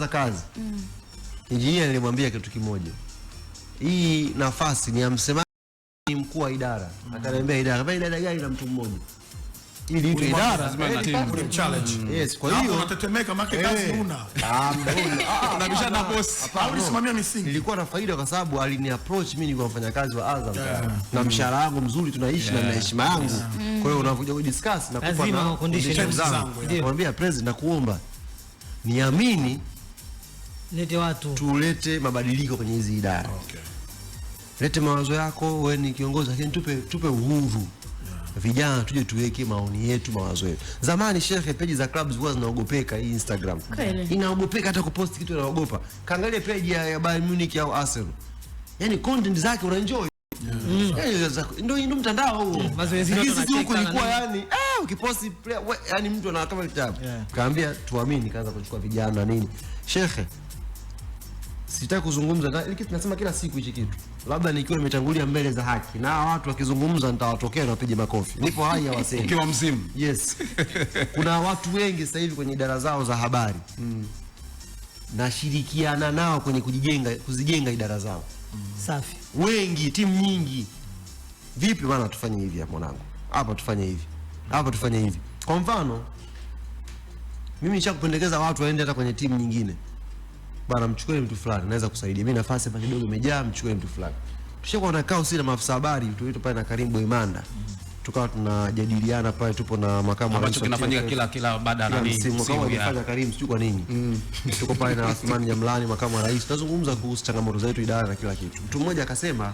naanza kazi, engineer nilimwambia kitu kimoja. Hii nafasi ni ya msemaji mkuu wa idara. Akaniambia idara gani na mtu mmoja? Ili mtu idara lazima challenge. Yes, kwa hiyo unatetemeka maana kazi una. Unabishana boss. Au usimamia misingi. Nilikuwa na faida kwa sababu alini approach mimi nilikuwa mfanyakazi wa Azam na mshahara wangu mzuri tunaishi na heshima yangu. Kwa hiyo unakuja kudiscuss na kupa na conditions zangu. Mwambia president nakuomba niamini lete watu tulete mabadiliko kwenye hizi idara. Okay. Lete mawazo yako, wewe ni kiongozi lakini tupe uhuru. Vijana tuje tuweke maoni yetu, mawazo yetu. Zamani shekhe, page za clubs huwa zinaogopeka, hii Instagram. Inaogopeka hata kupost kitu inaogopa. Kaangalia page ya Bayern Munich au Arsenal. Yaani content zake unaenjoy. Ndio mtandao huo. Mazoezi yote tunacheka ilikuwa yani ukipost yani mtu ana kama kitabu. Kaambia tuamini, kaanza kuchukua vijana na nini. Shekhe, sitaki kuzungumza na ile kitu tunasema kila siku hichi kitu. Labda nikiwa nimetangulia mbele za haki na watu wakizungumza nitawatokea na wapige makofi. Nipo hai ya wasemi. Ukiwa mzimu. Yes. Kuna watu wengi sasa hivi kwenye idara zao za habari. Nashirikiana nao kwenye kuzijenga idara zao. Safi. Wengi, timu nyingi. Vipi bwana tufanye hivi hapo mwanangu? Hapa tufanye hivi. Hapa tufanye hivi. Kwa mfano mimi nishakupendekeza watu waende hata kwenye timu nyingine. Bana mchukue mtu fulani naweza kusaidia. Mimi nafasi hapa kidogo imejaa, mchukue mtu fulani. Tushakuwa na kao na maafisa habari tuito pale na Karim Boimanda. Tukawa tunajadiliana pale, tupo na makamu wa rais kinafanyika kila baada ya msimu kama alifanya Karim sijui kwa nini. Tuko pale na Athmani Jamlani makamu wa rais. Tunazungumza kuhusu changamoto zetu idara na kila kitu. Mtu mmoja akasema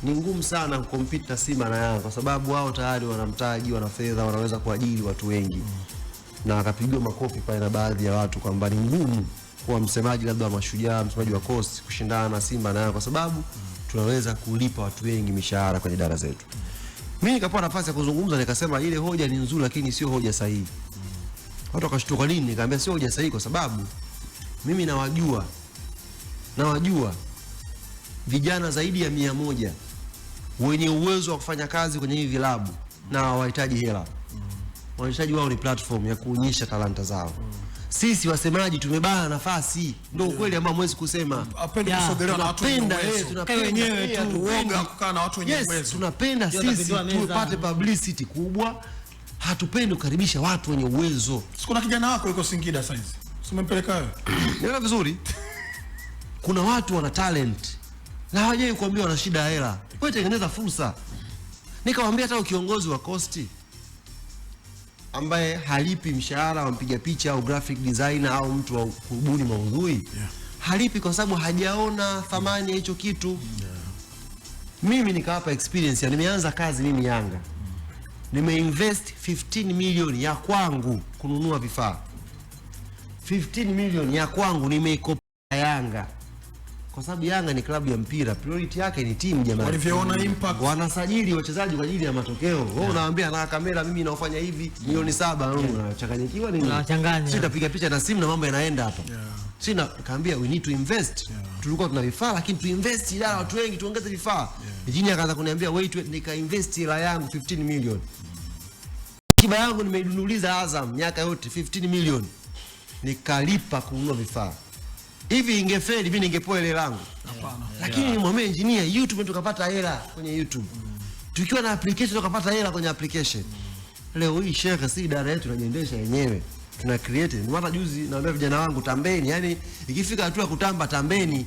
ni ngumu sana kucompete na Simba na Yanga kwa sababu wao tayari wana mtaji, wana fedha, wanaweza kuajiri watu wengi. Na akapigwa makofi pale na baadhi ya watu kwamba ni ngumu kwa msemaji labda wa Mashujaa, msemaji wa Coast kushindana na Simba na Yanga kwa sababu tunaweza kulipa watu wengi mishahara kwenye idara zetu. Mimi nikapewa nafasi ya kuzungumza, nikasema ile hoja ni nzuri lakini sio hoja sahihi. Watu wakashtuka nini? Nikamwambia sio hoja sahihi kwa sababu mimi nawajua vijana zaidi ya 100 wenye uwezo wa kufanya kazi kwenye hivi vilabu na hawahitaji hela. Wanahitaji wao ni platform ya kuonyesha talanta zao. Sisi wasemaji tumebana nafasi. Ndio ukweli ambao mwezi kusema. Apende kusogelewa na watu wenye uwezo. Tunapenda wenyewe tu uoga kukaa na watu wenye uwezo. Yes, tunapenda sisi tupate publicity kubwa. Hatupendi kukaribisha watu wenye uwezo. Kuna kijana wako yuko Singida sasa hivi. Umempeleka wewe? Niona vizuri. Kuna watu wana talent. Na hawajui kuambia wana shida ya hela. Wewe tengeneza fursa. Nikamwambia hata kiongozi wa Coast ambaye halipi mshahara wa mpiga picha au graphic designer au mtu wa kubuni maudhui, halipi kwa sababu hajaona thamani ya hicho kitu. Mimi nikawapa experience, nimeanza kazi mimi Yanga. Nimeinvest 15 milioni ya kwangu kununua vifaa. 15 milioni ya kwangu nimeikopa Yanga. Kwa sababu Yanga ni klabu ya mpira, priority yake ni timu jamani. Walivyoona impact, wanasajili wachezaji kwa ajili ya matokeo. Wewe unawaambia na kamera mimi naofanya hivi milioni 7, unachanganyikiwa nini? Unachanganya. Sisi tunapiga picha na simu na mambo yanaenda hapa. Sisi nikaambia we need to invest. Tulikuwa tuna vifaa lakini tu invest ila watu wengi tuongeze vifaa. Jini akaanza kuniambia wait nika invest ila yangu 15 milioni. Kiba yangu nimeidunuliza Azam miaka yote 15 milioni. Nikalipa kununua vifaa. Hivi ingefeli mimi ningepoa ile langu. Hapana. Lakini nimwambia engineer YouTube tukapata hela kwenye YouTube. Tukiwa na application tukapata hela kwenye application. Leo hii shekhe, si idara yetu tunajiendesha yenyewe. Tuna create. Ni hata juzi naambia vijana wangu tambeni, yani ikifika hatua kutamba tambeni.